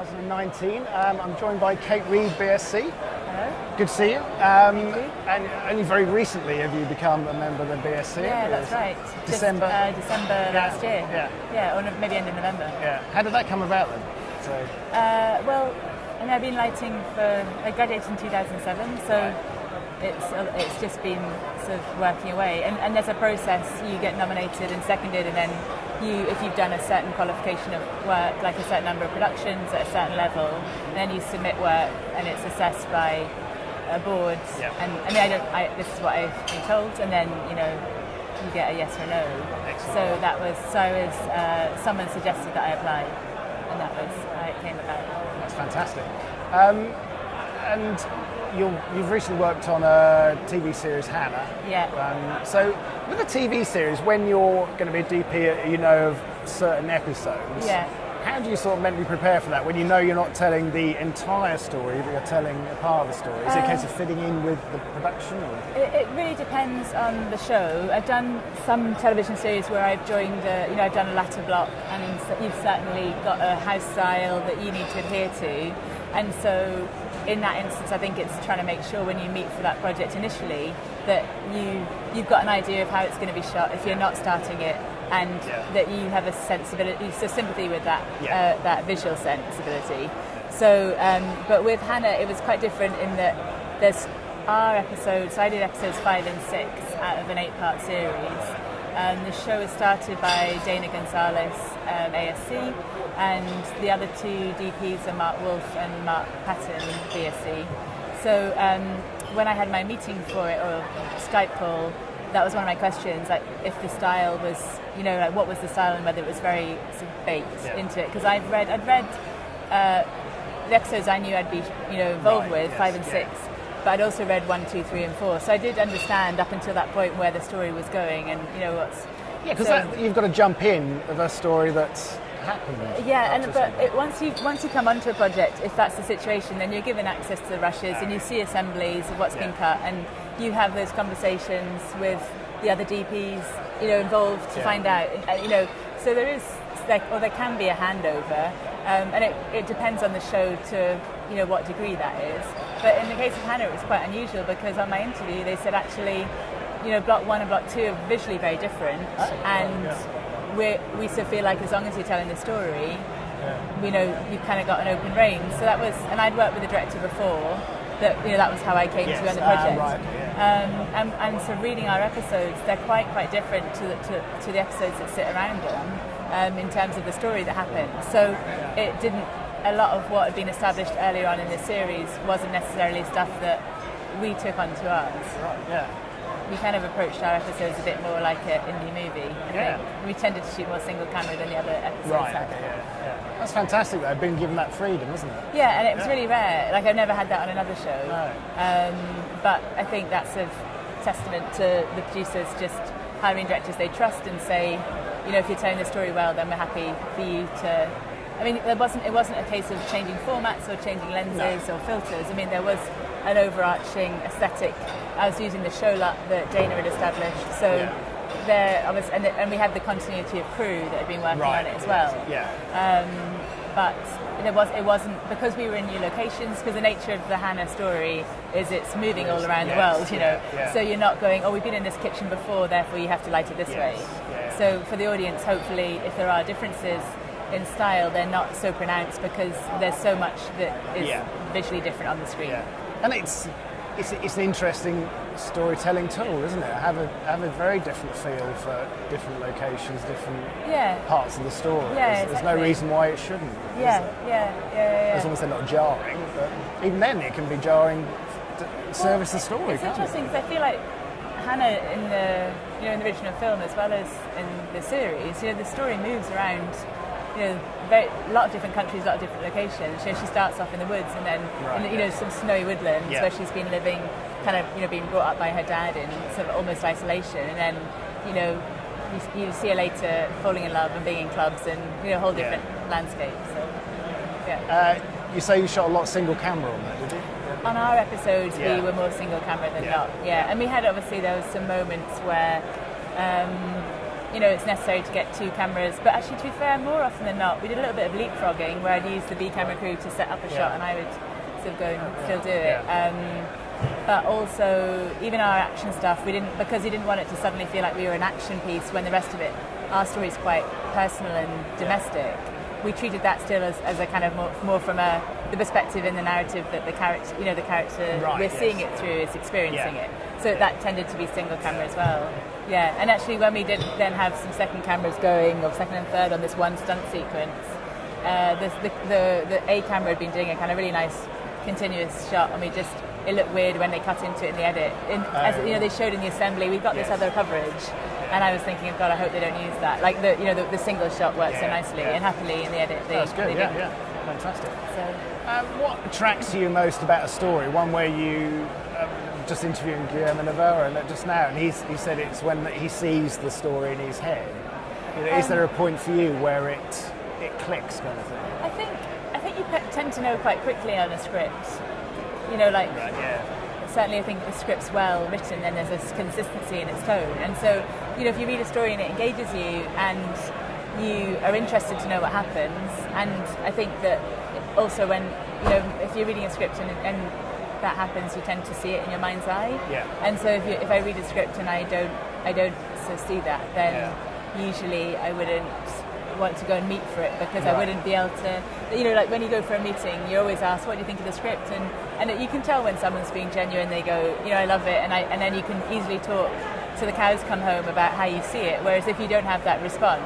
2019. I'm joined by Reid, BSC. Hello. Good to see you. Thank you. And only very recently have you become a member of the BSC. Yeah, that's right. December. December last year. Yeah. Yeah, or maybe end of November. Yeah. How did that come about then? So. Well, I've been lighting I graduated in 2007, so it's just been sort of working away. And there's a process. You get nominated and seconded, and then if you've done a certain qualification of work, like a certain number of productions at a certain level, and then you submit work, and it's assessed by a board. Yeah. And this is what I've been told, and then you get a yes or no. Excellent. So someone suggested that I apply, and that was how it came about. That's fantastic. And you've recently worked on a TV series, Hannah. Yeah. So with a TV series, when you're going to be a DP, of certain episodes. Yeah. How do you sort of mentally prepare for that when you know you're not telling the entire story, but you're telling a part of the story? Is it a case of fitting in with the production? Or? It really depends on the show. I've done some television series where I've joined, I've done a latter block, and you've certainly got a house style that you need to adhere to. And so in that instance, I think it's trying to make sure when you meet for that project initially that you've got an idea of how it's going to be shot if you're not starting it, and that you have a sympathy with that that visual sensibility. So, but with Hannah, it was quite different in that there's our episodes. I did episodes 5 and 6 out of an 8-part series. The show was started by Dana Gonzalez, ASC, and the other two DPs are Mark Wolf and Mark Patton, BSC. So when I had my meeting for it, or Skype call, that was one of my questions, like if the style was, what was the style and whether it was very sort of baked into it. Because I'd read the episodes I knew I'd be, involved with, 5 and 6. But I'd also read 1, 2, 3, and 4, so I did understand up until that point where the story was going, and what's. Yeah, because you've got to jump in of a story that's happened. Yeah, once you come onto a project, if that's the situation, then you're given access to the rushes, and you see assemblies of what's been cut, and you have those conversations with the other DPs, involved to find out, So there is, there can be a handover, and it depends on the show to what degree that is. But in the case of Hannah, it was quite unusual because on my interview they said actually, block 1 and block 2 are visually very different, and we sort of feel like as long as you're telling the story, you've kind of got an open range. So that was, and I'd worked with the director before. That was how I came to run the project. And so reading our episodes, they're quite different to the episodes that sit around them in terms of the story that happened. So it didn't. A lot of what had been established earlier on in the series wasn't necessarily stuff that we took onto ours. Right. Yeah. We kind of approached our episodes a bit more like an indie movie. I think we tended to shoot more single camera than the other episodes. Right. Okay. Yeah. That's fantastic. Though, being given that freedom, isn't it? Yeah, and it was really rare. Like I've never had that on another show. No. But I think that's a testament to the producers just hiring directors they trust and say, if you're telling the story well, then we're happy for you to. I mean, it wasn't a case of changing formats or changing lenses or filters. I mean, there was an overarching aesthetic. I was using the show lot that Dana had established, so there I was, and we had the continuity of crew that had been working on it as well. Yeah. But it wasn't because we were in new locations. Because the nature of the Hannah story is it's moving all around the world, So you're not going, we've been in this kitchen before, therefore you have to light it this way. Yeah. So for the audience, hopefully, if there are differences in style, they're not so pronounced because there's so much that is visually different on the screen. Yeah. And it's an interesting storytelling tool, isn't it? Have a very different feel for different locations, different parts of the story. Yeah, there's no reason why it shouldn't. Yeah. As long as they're not jarring, but even then it can be jarring to service the story. It's interesting because I feel like Hannah in the original film as well as in the series, the story moves around. A lot of different countries, a lot of different locations. She starts off in the woods, and then some snowy woodlands where she's been living, kind of being brought up by her dad in sort of almost isolation, and then you see her later falling in love and being in clubs and a whole different landscape. So you say you shot a lot of single camera on that, did you? On our episodes, we were more single camera than not. Yeah, and we had there was some moments where. it's necessary to get 2 cameras. But actually, to be fair, more often than not, we did a little bit of leapfrogging where I'd use the B camera crew to set up a shot, and I would still go and still do it. But also, even our action stuff, because we didn't want it to suddenly feel like we were an action piece when the rest of it, our story is quite personal and domestic. We treated that still as a kind of more from the perspective in the narrative that the character, we're seeing it through, is experiencing it. So that tended to be single camera as well. Yeah, and actually when we did then have some second cameras going, or second and third on this one stunt sequence, the A camera had been doing a kind of really nice continuous shot, and it looked weird when they cut into it in the edit. They showed in the assembly, we've got this other coverage, and I was thinking, God, I hope they don't use that. Like the single shot works so nicely, and happily in the edit that's good. Fantastic. So, what attracts you most about a story? One where you just interviewing Guillermo Navarro just now, and he said it's when he sees the story in his head. Is there a point for you where it clicks, kind of thing? I think you tend to know quite quickly on a script. Certainly I think the script's well written, then there's a consistency in its tone. And so, if you read a story and it engages you and you are interested to know what happens, and I think that also when, if you're reading a script and that happens, you tend to see it in your mind's eye. Yeah. And so if I read a script and I don't sort of see that, then usually I wouldn't want to go and meet for it, because I wouldn't be able to, like when you go for a meeting, you're always asked, what do you think of the script? And you can tell when someone's being genuine, they go, I love it, and then you can easily talk till the cows come home about how you see it, whereas if you don't have that response,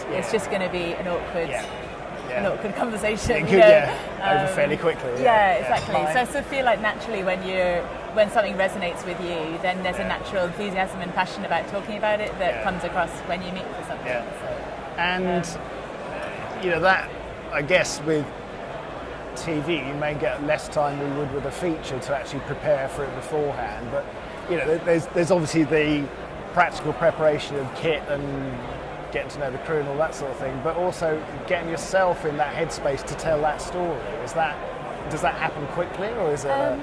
it's just going to be an awkward conversation. Over fairly quickly. Exactly. So I sort of feel like naturally when something resonates with you, then there's a natural enthusiasm and passion about talking about it that comes across when you meet for something. And that, I guess, with TV, you may get less time we would with a feature to actually prepare for it beforehand. But there's obviously the practical preparation of kit and getting to know the crew and all that sort of thing, but also getting yourself in that headspace to tell that story. Does that happen quickly, or is it a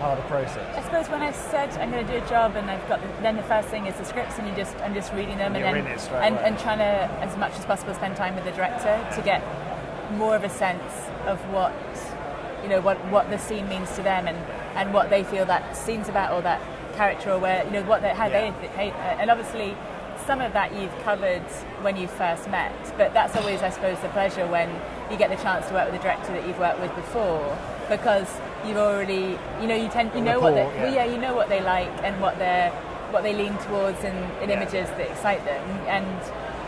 harder process? I suppose when I said I'm going to do a job and I've got then the first thing is the scripts, and I'm just reading them and trying to, as much as possible, spend time with the director to get more of a sense of what the scene means to them and what they feel that scene's about, or that character, or where and obviously some of that you've covered when you first met, but that's always, I suppose, the pleasure when you get the chance to work with a director that you've worked with before, because you've already, you know what they like and what they lean towards in images that excite them, and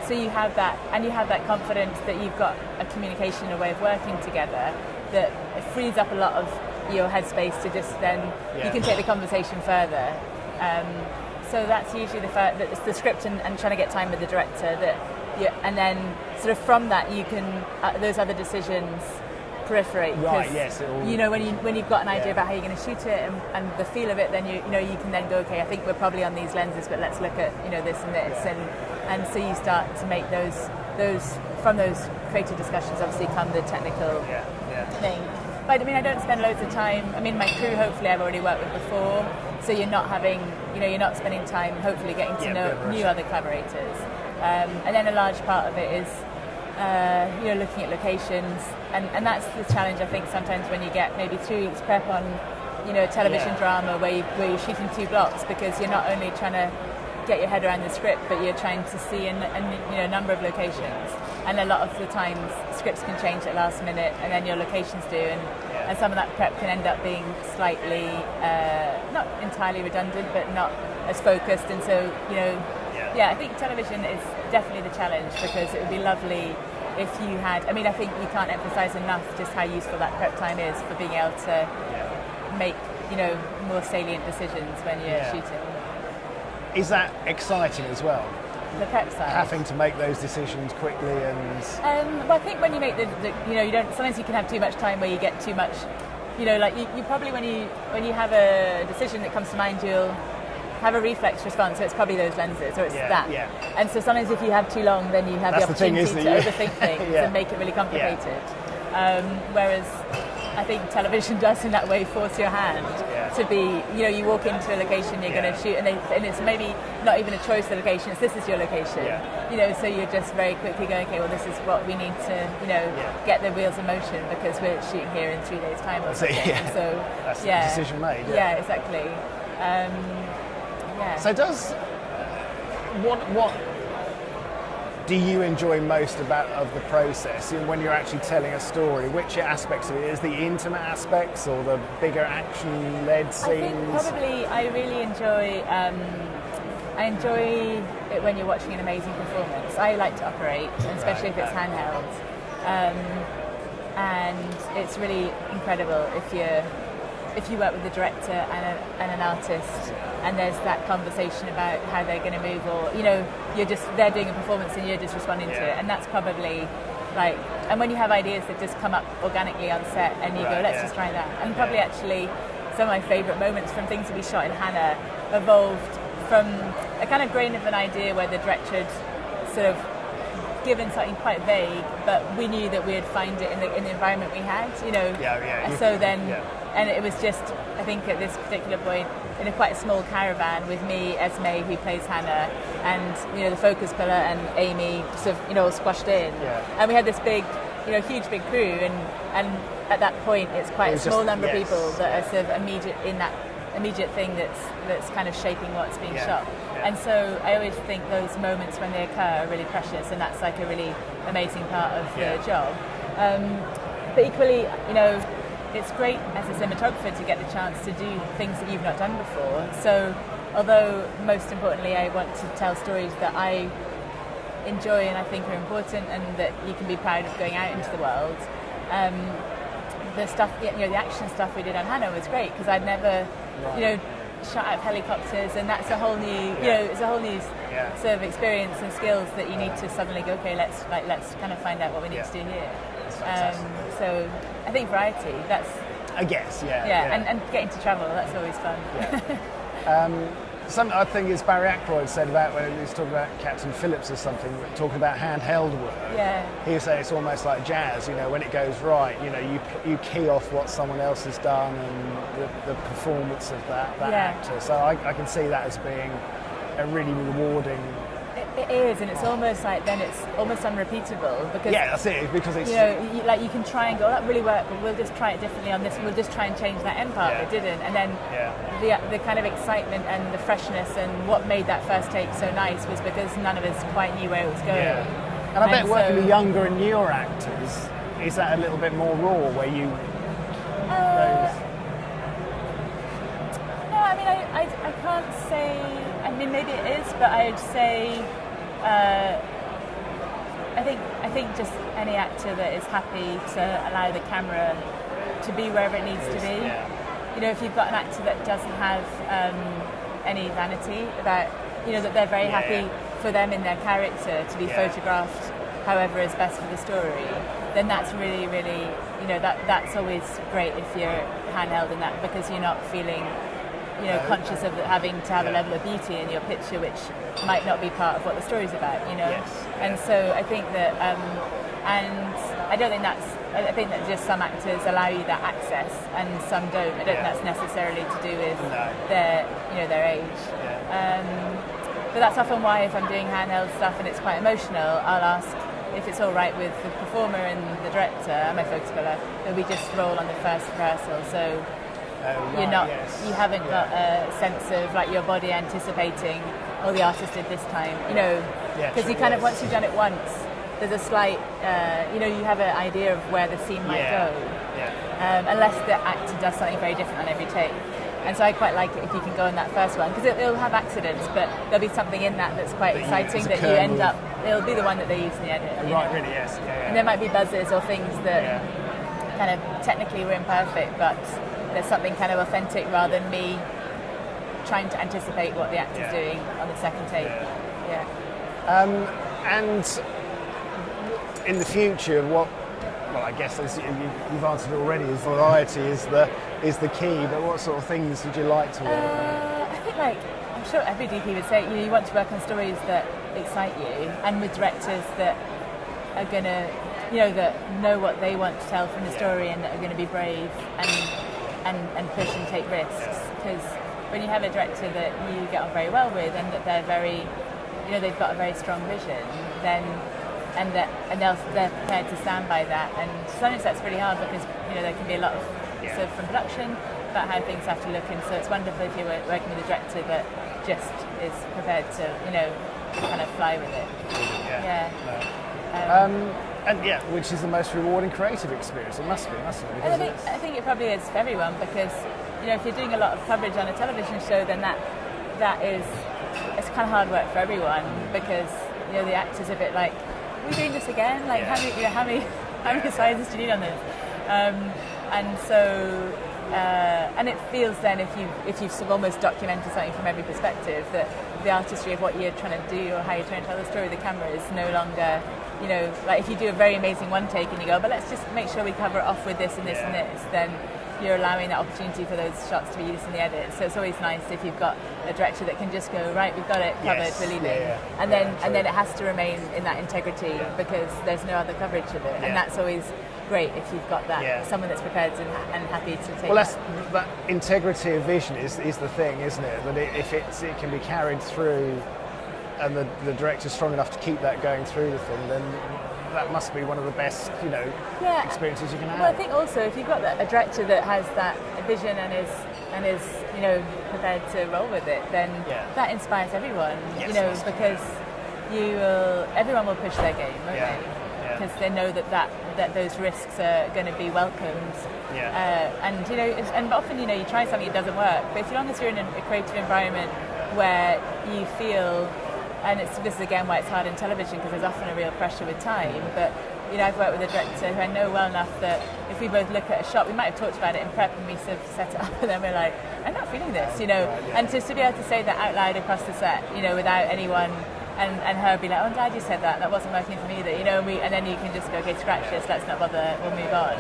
so you have that, and you have that confidence that you've got a communication and a way of working together that frees up a lot of your headspace to just then you can take the conversation further. So that's usually it's the script and trying to get time with the director and then sort of from that you can those other decisions proliferate. Right. Yes. When you've got an idea about how you're going to shoot it and the feel of it, then you can then go, okay, I think we're probably on these lenses, but let's look at this and this, and so you start to make those from those creative discussions. Obviously, come the technical thing. But I don't spend loads of time. My crew, hopefully, I've already worked with before, so you're not spending time, hopefully, getting to know new other collaborators. And then a large part of it is, looking at locations, and that's the challenge, I think, sometimes when you get maybe 3 weeks prep on, a television drama where you're shooting 2 blocks, because you're not only trying to get your head around the script, but you're trying to see a number of locations. And a lot of the times scripts can change at last minute, and then your locations do, and some of that prep can end up being slightly, not entirely redundant, but not as focused. And so, I think television is definitely the challenge, because it would be lovely if you had, I think you can't emphasize enough just how useful that prep time is for being able to make, more salient decisions when you're shooting. Is that exciting as well? The prep side. Having to make those decisions quickly and... well, I think when you make you don't, sometimes you can have too much time where you get too much, you probably, when you have a decision that comes to mind, you'll have a reflex response, so it's probably those lenses, or it's that. Yeah. And so sometimes if you have too long, then you have the opportunity to overthink things and make it really complicated. Whereas I think television does in that way force your hand to be, you walk into a location, you're going to shoot, and it's maybe not even a choice of the location, it's this is your location. So you're just very quickly going, okay, well, this is what we need to, get the wheels in motion because we're shooting here in 3 days' time or something. So that's the decision made. Yeah, exactly. So what do you enjoy most of the process when you're actually telling a story? Which aspects of it? Is the intimate aspects or the bigger action-led scenes? I think probably I really enjoy. I enjoy it when you're watching an amazing performance. I like to operate, and especially if it's handheld, and it's really incredible if you work with the director and an artist, and there's that conversation about how they're going to move, or they're doing a performance and you're just responding to it, and that's probably and when you have ideas that just come up organically on set, and you go, let's just try that, and probably actually some of my favourite moments from things that we shot in Hannah evolved from a kind of grain of an idea where the director had sort of given something quite vague, but we knew that we'd find it in the environment we had, So then, and it was just, I think at this particular point, in a quite small caravan with me, Esme, who plays Hannah, and the focus puller and Amy, sort of all squashed in, and we had this big, huge big crew, and at that point, it's quite a small number of people that are sort of immediate thing that's kind of shaping what's being shot. And so I always think those moments when they occur are really precious, and that's like a really amazing part of the job. But equally, it's great as a cinematographer to get the chance to do things that you've not done before. So although most importantly I want to tell stories that I enjoy and I think are important and that you can be proud of going out into the world, the stuff, the action stuff we did on Hannah was great because I'd never, shot out of helicopters, and that's a whole new, it's a whole new sort of experience and skills that you need to suddenly go, okay, let's kind of find out what we need to do here. So I think variety, that's... I guess, and getting to travel, that's always fun. Something I think is Barry Ackroyd said about when he was talking about Captain Phillips or something, talking about handheld work. He was saying it's almost like jazz. When it goes right, you key off what someone else has done and the performance of that actor. So I can see that as being a really rewarding. It is, and it's almost like then it's almost unrepeatable because that's it, because it's you can try and go, that really worked, but we'll just try it differently on this, and we'll just try and change that end part that didn't, and then the kind of excitement and the freshness and what made that first take so nice was because none of us quite knew where it was going. And I bet working with younger and newer actors, is that a little bit more raw where you No, I mean I can't say, I mean maybe it is, but I'd say I think just any actor that is happy to allow the camera to be wherever it needs to be. If you've got an actor that doesn't have any vanity about, that they're very happy for them in their character to be photographed however is best for the story, then that's really, really, that's always great if you're handheld in that, because you're not feeling conscious of having to have a level of beauty in your picture which might not be part of what the story's about, And so I think that, and I don't think I think that just some actors allow you that access and some don't. I don't think that's necessarily to do with their age. But that's often why if I'm doing handheld stuff and it's quite emotional, I'll ask if it's all right with the performer and the director and my focus puller that we just roll on the first rehearsal. So you're not, you haven't got a sense of like your body anticipating, oh, the artist did this time, because you kind of, once you've done it once, there's a slight, you have an idea of where the scene might go, unless the actor does something very different on every take. And so I quite like it if you can go on that first one, because it'll have accidents, but there'll be something in that that's quite exciting that you end up, it'll be the one that they use in the edit. Right, really, yes. And there might be buzzes or things that kind of technically were imperfect, but there's something kind of authentic rather than me trying to anticipate what the actor's doing on the second take. And in the future, I guess as you've answered already, is variety is the key, but what sort of things would you like to work on? I think, I'm sure every DP would say, you want to work on stories that excite you, and with directors that are going to, that know what they want to tell from the story and that are going to be brave and push and take risks. because when you have a director that you get on very well with and that they're very, they've got a very strong vision, then they're prepared to stand by that. And sometimes that's really hard because there can be a lot of stuff from production about how things have to look, and so it's wonderful if you're working with a director that just is prepared to kind of fly with it. Which is the most rewarding creative experience. It must be, mustn't it? And I think it probably is for everyone, because if you're doing a lot of coverage on a television show, then it's kind of hard work for everyone, because the actor's a bit like, are we doing this again? Like how many sizes do you need on this? And so and it feels then, if you've sort of almost documented something from every perspective, that the artistry of what you're trying to do or how you're trying to tell the story with the camera is no longer, like if you do a very amazing one take and you go, but let's just make sure we cover it off with this and this and this, then you're allowing that opportunity for those shots to be used in the edit. So it's always nice if you've got a director that can just go, right, we've got it covered, we're leaving. And then it has to remain in that integrity, because there's no other coverage of it. And that's always great if you've got that, someone that's prepared and happy to take that integrity of vision is the thing, isn't it? That if it can be carried through, and the director's strong enough to keep that going through the thing, then that must be one of the best, experiences you can have. Well, I think also if you've got a director that has that vision and is prepared to roll with it, then that inspires everyone. Because everyone will push their game, won't they? Because they know that those risks are going to be welcomed. And often you try something, it doesn't work. But as long as you're in a creative environment where you feel, and this is again why it's hard in television, because there's often a real pressure with time. But I've worked with a director who I know well enough that if we both look at a shot, we might have talked about it in prep and we sort of set it up, and then we're like, I'm not feeling this, And just to be able to say that out loud across the set, without anyone. And her be like, oh, I'm glad you said that. That wasn't working for me either, and then you can just go, okay, scratch this. Let's not bother. We'll move on.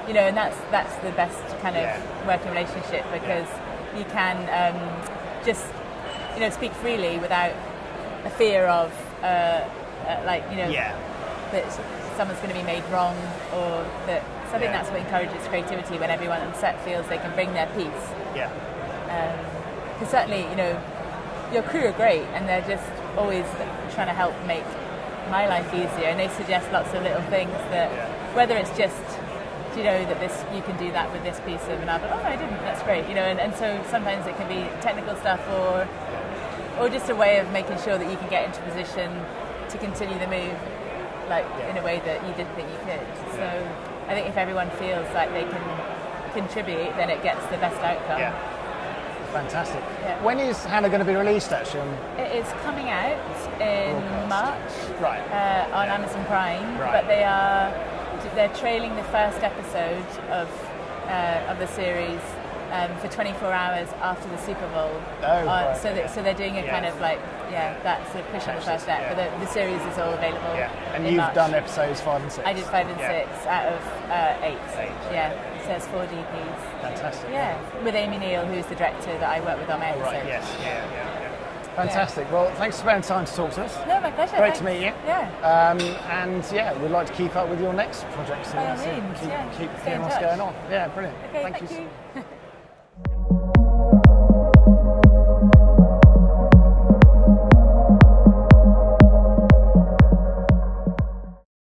And that's the best kind of working relationship, because you can just speak freely without a fear of that someone's going to be made wrong, or that. So I think that's what encourages creativity, when everyone on set feels they can bring their piece. Because certainly, your crew are great, and they're just always trying to help make my life easier, and they suggest lots of little things that, whether it's just, that this, you can do that with this piece of an album, oh no, I didn't, that's great, and so sometimes it can be technical stuff, or just a way of making sure that you can get into position to continue the move, in a way that you didn't think you could. So I think if everyone feels like they can contribute, then it gets the best outcome. Fantastic. When is Hannah going to be released, actually? It is coming out in March on Amazon Prime, but they're trailing the first episode of the series for 24 hours after the Super Bowl. So they're doing a kind of that sort of push on the first step, but the series is all available. And you've done episodes 5 and 6. I did 5 and 6 out of 8. So it's 4 DPs. Fantastic. With Amy Neal, who's the director that I work with on my episode. Fantastic. Well, thanks for spending time to talk to us. No, my pleasure. Great to meet you. And we'd like to keep up with your next projects. By all means, keep hearing what's going on. Brilliant. Okay, thank you.